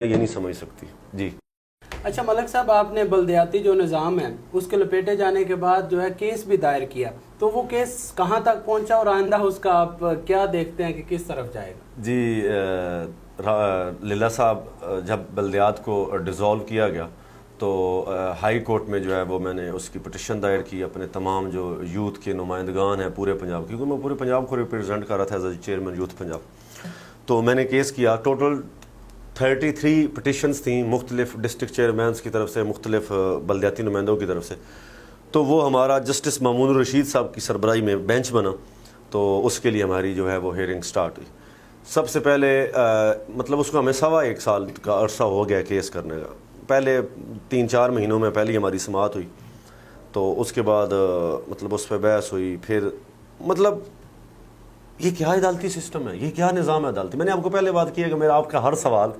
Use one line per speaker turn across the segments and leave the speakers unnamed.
یہ نہیں سمجھ سکتی جی۔
اچھا ملک صاحب، آپ نے بلدیاتی جو نظام ہے اس کے لپیٹے جانے کے بعد جو ہے کیس بھی دائر کیا، تو وہ کیس کہاں تک پہنچا اور آئندہ اس کا آپ کیا دیکھتے ہیں کہ کس طرف جائے گا؟
جی للہ صاحب، جب بلدیات کو ڈیزالو کیا گیا تو ہائی کورٹ میں جو ہے وہ میں نے اس کی پٹیشن دائر کی اپنے تمام جو یوتھ کے نمائندگان ہیں پورے پنجاب، کیونکہ میں پورے پنجاب کو ریپرزینٹ کر رہا تھا as a chairman youth Punjab, تو میں نے کیس کیا۔ ٹوٹل 33 پٹیشنز تھیں مختلف ڈسٹرکٹ چیئرمینس کی طرف سے، مختلف بلدیاتی نمائندوں کی طرف سے، تو وہ ہمارا جسٹس مامون الرشید صاحب کی سربراہی میں بینچ بنا، تو اس کے لیے ہماری جو ہے وہ ہیئرنگ سٹارٹ ہوئی۔ سب سے پہلے مطلب اس کو ہمیں 1.25 سال کا عرصہ ہو گیا کیس کرنے کا، پہلے 3-4 مہینوں میں پہلی ہماری سماعت ہوئی، تو اس کے بعد مطلب اس پہ بحث ہوئی، پھر مطلب یہ کیا عدالتی سسٹم ہے، یہ کیا نظام ہے عدالتی۔ میں نے آپ کو پہلے بات کی ہے کہ میرا آپ کا ہر سوال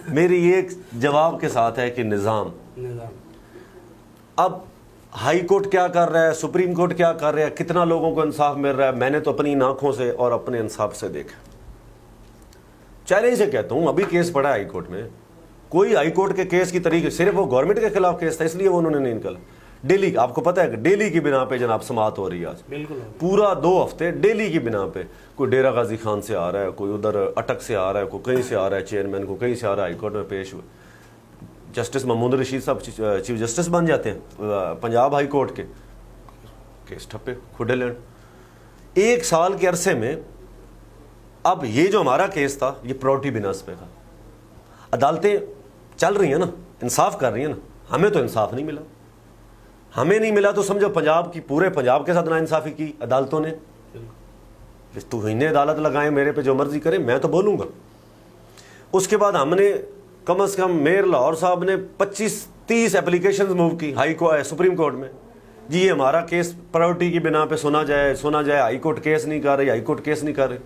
میری ایک جواب کے ساتھ ہے کہ نظام۔ اب ہائی کورٹ کیا کر رہا ہے، سپریم کورٹ کیا کر رہا ہے، کتنا لوگوں کو انصاف مل رہا ہے، میں نے تو اپنی آنکھوں سے اور اپنے انصاف سے دیکھا۔ چیلنج سے کہتا ہوں، ابھی کیس پڑا ہے ہائی کورٹ میں، کوئی ہائی کورٹ کے کیس کی طریقے، صرف وہ گورنمنٹ کے خلاف کیس تھا اس لیے وہ انہوں نے نہیں نکالا۔ ڈیلی آپ کو پتہ ہے کہ ڈیلی کی بنا پہ جناب سماعت ہو رہی ہے آج،
بالکل
پورا 2 ہفتے ڈیلی کی بنا پہ، کوئی ڈیرہ غازی خان سے آ رہا ہے، کوئی ادھر اٹک سے آ رہا ہے، کوئی کہیں سے آ رہا ہے، چیئرمین کو کہیں سے آ رہا ہے، ہائی کورٹ میں پیش ہوئے۔ جسٹس محمود رشید صاحب چیف جسٹس بن جاتے ہیں پنجاب ہائی کورٹ کے، کیس ٹھپے کھڈے لینڈ۔ 1 سال کے عرصے میں اب یہ جو ہمارا کیس تھا یہ پراپرٹی بناس پہ تھا، عدالتیں چل رہی ہیں نا، انصاف کر رہی ہیں نا، ہمیں تو انصاف نہیں ملا۔ ہمیں نہیں ملا تو سمجھو پنجاب کی، پورے پنجاب کے ساتھ ناانصافی کی عدالتوں نے۔ توہین عدالت لگائیں، میرے پہ جو مرضی کریں، میں تو بولوں گا۔ اس کے بعد ہم نے کم از کم میئر لاہور صاحب نے 25-30 اپلیکیشنز موو کی سپریم کورٹ میں، جی یہ ہمارا کیس پراپرٹی کی بنا پہ سنا جائے، ہائی کورٹ کیس نہیں کر رہی، ہائی کورٹ کیس نہیں کر رہی۔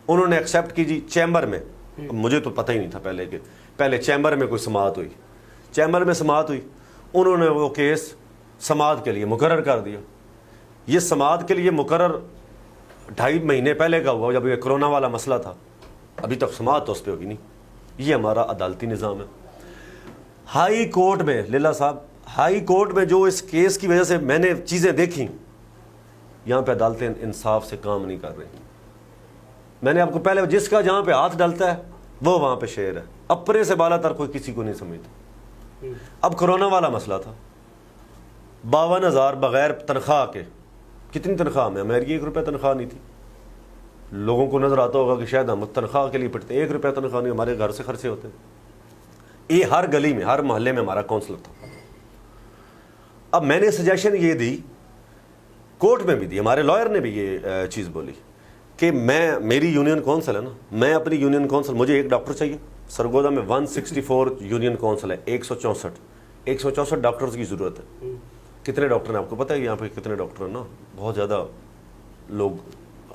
انہوں نے ایکسیپٹ کی جی چیمبر میں، مجھے تو پتہ ہی نہیں تھا پہلے کہ پہلے چیمبر میں کوئی سماعت ہوئی، چیمبر میں سماعت ہوئی، انہوں نے وہ کیس سماعت کے لیے مقرر کر دیا۔ یہ سماعت کے لیے مقرر 2.5 مہینے پہلے کا ہوا جب یہ کرونا والا مسئلہ تھا، ابھی تک سماعت تو اس پہ ہوگی نہیں۔ یہ ہمارا عدالتی نظام ہے۔ ہائی کورٹ میں للہ صاحب، ہائی کورٹ میں جو اس کیس کی وجہ سے میں نے چیزیں دیکھیں، یہاں پہ عدالتیں انصاف سے کام نہیں کر رہی۔ میں نے آپ کو پہلے جس کا جہاں پہ ہاتھ ڈلتا ہے وہ وہاں پہ شیر ہے، اپنے سے بالا تر کوئی کسی کو نہیں سمجھتا۔ اب کرونا والا مسئلہ تھا، 52,000 بغیر تنخواہ کے، کتنی تنخواہ میں، ہماری 1 روپے تنخواہ نہیں تھی۔ لوگوں کو نظر آتا ہوگا کہ شاید ہم تنخواہ کے لیے پڑھتے، 1 روپے تنخواہ نہیں، ہمارے گھر سے خرچے ہوتے۔ یہ ہر گلی میں، ہر محلے میں ہمارا کونسلر تھا۔ اب میں نے سجیشن یہ دی، کورٹ میں بھی دی، ہمارے لائر نے بھی یہ چیز بولی کہ میری یونین کونسل ہے نا، میں اپنی یونین کونسل، مجھے ایک ڈاکٹر چاہیے۔ سرگودا میں 164 یونین کونسل ہے، 164 ڈاکٹرز کی ضرورت ہے۔ کتنے ڈاکٹر ہیں آپ کو پتہ ہے یہاں پہ کتنے ڈاکٹر ہیں نا؟ بہت زیادہ لوگ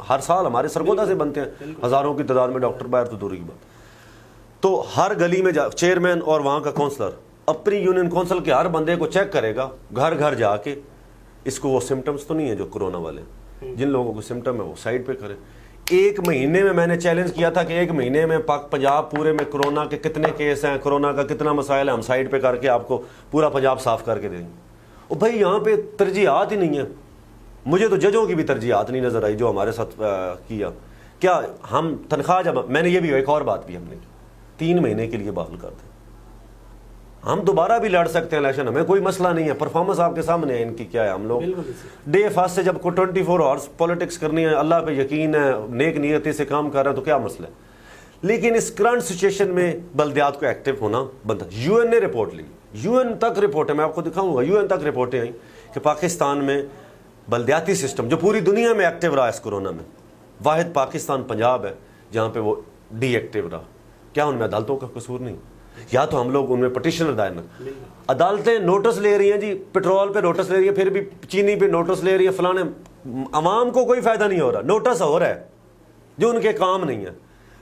ہر سال ہمارے سرگودا سے بنتے ہیں، ہزاروں کی تعداد میں ڈاکٹر، باہر تو دور کی بات۔ تو ہر گلی میں چیئرمین اور وہاں کا کونسلر اپنی یونین کونسل کے ہر بندے کو چیک کرے گا، گھر گھر جا کے، اس کو وہ سمٹمز تو نہیں ہیں جو کرونا والے، جن لوگوں کو سمٹم ہے وہ سائڈ پہ کریں۔ 1 مہینے میں میں نے چیلنج کیا تھا کہ 1 مہینے میں پنجاب پورے میں کرونا کے کتنے کیس ہیں، کرونا کا کتنا مسائل ہے، ہم سائڈ پہ کر کے آپ کو پورا پنجاب صاف کر کے دیں گے۔ اور بھائی یہاں پہ ترجیحات ہی نہیں ہیں، مجھے تو ججوں کی بھی ترجیحات نہیں نظر آئی جو ہمارے ساتھ کیا۔ کیا ہم تنخواہ، جب میں نے یہ بھی ایک اور بات بھی ہم نے کی، 3 مہینے کے لیے بحال کر دیں، ہم دوبارہ بھی لڑ سکتے ہیں الیکشن، ہمیں کوئی مسئلہ نہیں ہے، پرفارمنس آپ کے سامنے ہے ان کی کیا ہے۔ ہم لوگ ڈے فرسٹ سے جب کو 24 آورس پولیٹکس کرنی ہے، اللہ پہ یقین ہے، نیک نیتی سے کام کر رہے ہیں تو کیا مسئلہ ہے۔ لیکن اس کرنٹ سچویشن میں بلدیات کو ایکٹیو ہونا بنتا۔ یو این نے رپورٹ لی، یو این تک رپورٹ ہے، میں آپ کو دکھاؤں گا، یو این تک رپورٹیں آئیں کہ پاکستان میں بلدیاتی سسٹم جو پوری دنیا میں ایکٹیو رہا اس کورونا میں، واحد پاکستان پنجاب ہے جہاں پہ وہ ڈی ایکٹیو رہا۔ کیا ان میں عدالتوں کا قصور نہیں؟ یا تو ہم لوگ ان میں پٹیشنر دائر نہ، عدالتیں نوٹس لے رہی ہیں جی، پیٹرول پہ نوٹس لے رہی ہے، پھر بھی چینی پہ نوٹس لے رہی ہے، فلانے، عوام کو کوئی فائدہ نہیں ہو رہا، نوٹس ہو رہا ہے جو ان کے کام نہیں ہے،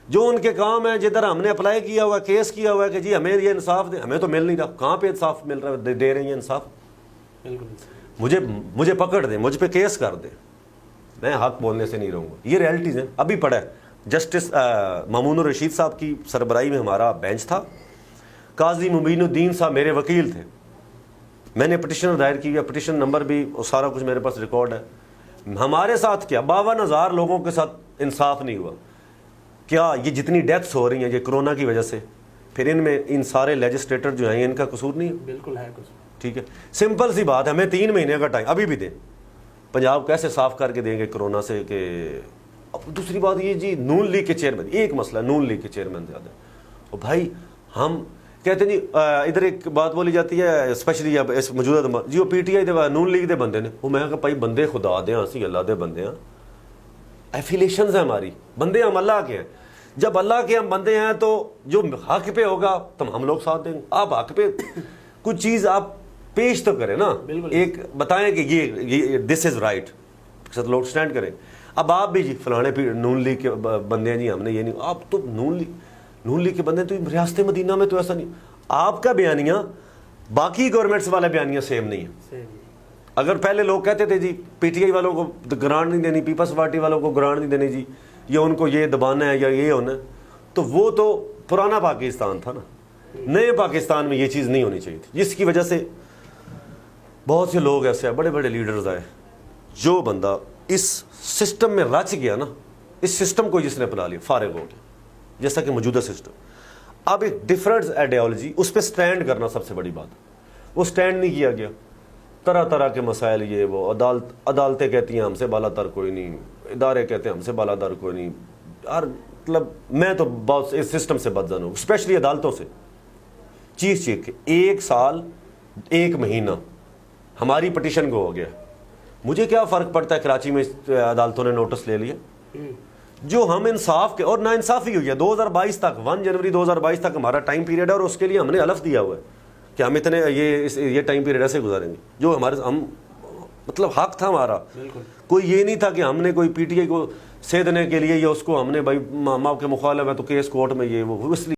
جو ان کے کام ہے جدھر ہم نے اپلائی کیا ہوا، کیس کیا ہوا ہے کہ جی ہمیں یہ انصاف دیں، ہمیں تو مل نہیں رہا۔ کہاں پہ انصاف مل رہا ہے، دے رہی ہیں انصاف؟ مجھے پکڑ دیں، مجھ پہ کیس کر دیں، میں حق بولنے سے نہیں رہوں گا۔ یہ ریئلٹیز ہیں۔ ابھی پڑھا ہے جسٹس مامون الرشید صاحب کی سربراہی میں ہمارا بینچ تھا، قاضی مبین الدین صاحب میرے وکیل تھے, میں نے پٹیشن دائر کی, پٹیشن نمبر بھی سارا کچھ میرے پاس ریکارڈ ہے. ہمارے ساتھ کیا 52,000 لوگوں کے ساتھ انصاف نہیں ہوا. کیا یہ جتنی ڈیتھس ہو رہی ہیں یہ کرونا کی وجہ سے, پھر ان میں ان سارے لیجسلیٹر جو ہیں ان کا قصور نہیں ہے؟
بالکل ہے قصور.
ٹھیک ہے, سمپل سی بات ہے, ہمیں 3 مہینے کا ٹائم ابھی بھی دیں, پنجاب کیسے صاف کر کے دیں گے کرونا سے. کہ دوسری بات یہ جی نون لیگ کے چیئرمین, ایک مسئلہ نون لیگ کے چیئرمین زیادہ, اور بھائی ہم کہتے ہیں جی ادھر ایک بات بولی جاتی ہے اسپیشلی اب اس موجودہ جی وہ P T I they known league دے بندے نے, وہ میں کہا بھائی بندے خدا دیں اسی اللہ دے بندے ہیں, ایفیلیشنز ہیں ہماری, بندے ہم اللہ کے ہیں. جب اللہ کے ہم بندے ہیں تو جو حق پہ ہوگا تو ہم لوگ ساتھ دیں گے. آپ حق پہ کچھ چیز آپ پیش تو کریں نا, ایک بتائیں کہ یہ دس از رائٹ, لوگ سٹینڈ کریں. اب آپ بھی جی فلانے نون لیگ کے بندے ہیں جی, ہم نے یہ نہیں, آپ تو نون لیگ کے بندے تو ریاست مدینہ میں تو ایسا نہیں. آپ کا بیانیہ باقی گورنمنٹس والا بیانیہ سیم نہیں ہے. اگر پہلے لوگ کہتے تھے جی پی ٹی آئی والوں کو گرانٹ نہیں دینی, پیپلز پارٹی والوں کو گرانٹ نہیں دینی جی, یا ان کو یہ دبانا ہے یا یہ ہونا ہے, تو وہ تو پرانا پاکستان تھا نا. نئے پاکستان میں یہ چیز نہیں ہونی چاہیے تھی, جس کی وجہ سے بہت سے لوگ ایسے بڑے بڑے لیڈرز آئے. جو بندہ اس سسٹم میں رچ گیا نا, اس سسٹم کو جس نے اپنا لیا فارغ ہو گیا, جیسا کہ موجودہ سسٹم. اب ایک ڈفرنٹ آئیڈیالوجی, اس پہ سٹینڈ کرنا سب سے بڑی بات. وہ سٹینڈ نہیں کیا گیا. طرح طرح کے مسائل, یہ وہ عدالتیں کہتی ہیں ہم سے بالا تر کوئی نہیں, ادارے کہتے ہیں ہم سے بالا تر کوئی نہیں. یار مطلب میں تو بہت اس سسٹم سے بدزن ہوں, اسپیشلی عدالتوں سے. چیز 1 سال 1 مہینہ ہماری پٹیشن کو ہو گیا, مجھے کیا فرق پڑتا ہے کراچی میں عدالتوں نے نوٹس لے لیا. جو ہم انصاف کے, اور نا انصافی ہوئی ہے 2022 تک, 1 جنوری 2022 تک ہمارا ٹائم پیریڈ ہے, اور اس کے لیے ہم نے حلف دیا ہوا ہے کہ ہم اتنے یہ ٹائم پیریڈ ایسے گزاریں گے. جو ہمارے ہم مطلب حق تھا ہمارا. کوئی یہ نہیں تھا کہ ہم نے کوئی پی ٹی آئی کو سیدھنے کے لیے یا اس کو ہم نے بھائی ماں کے مخالف ہے تو کیس کورٹ میں یہ وہ, اس لیے